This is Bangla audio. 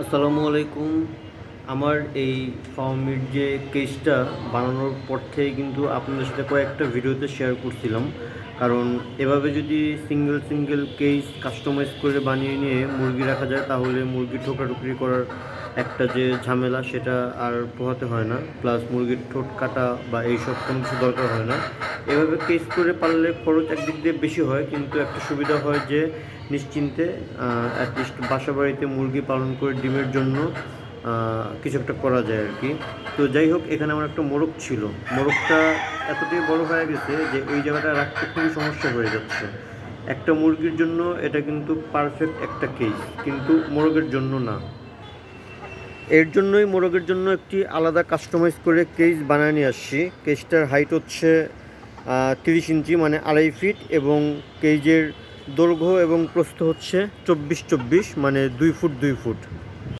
আসসালামু আলাইকুম। আমার এই ফার্মির যে কেসটা বানানোর পর থেকে কিন্তু আপনাদের সাথে কয়েকটা ভিডিওতে শেয়ার করছিলাম। কারণ এভাবে যদি সিঙ্গেল সিঙ্গেল কেস কাস্টমাইজ করে বানিয়ে নিয়ে মুরগি রাখা যায় তাহলে মুরগি ঠোকরাঠুকরি করার একটা যে ঝামেলা সেটা আর পোহাতে হয় না, প্লাস মুরগির ঠোঁট কাটা বা এইসব কোনো কিছু দরকার হয় না। এভাবে কেস করে পারলে খরচ একদিক দিয়ে বেশি হয়, কিন্তু একটা সুবিধা হয় যে নিশ্চিন্তে অ্যাটলিস্ট বাসা বাড়িতে মুরগি পালন করে ডিমের জন্য কিছু একটা করা যায় আর কি। তো যাই হোক, এখানে আমার একটা মোরগ ছিল। মোরগটা এতটাই বড় হয়ে গেছে যে এই জায়গাটা রাখতে খুবই সমস্যা হয়ে যাচ্ছে। একটা মুরগির জন্য এটা কিন্তু পারফেক্ট একটা কেস, কিন্তু মোরগের জন্য না। এর জন্যই মোরগের জন্য একটি আলাদা কাস্টমাইজ করে কেস বানিয়ে নিয়ে আসছি। কেসটার হাইট হচ্ছে 30 ইঞ্চি, মানে 2.5 ফিট, এবং কেজের দৈর্ঘ্য এবং প্রস্থ হচ্ছে 24-24, মানে 2 ফুট 2 ফুট।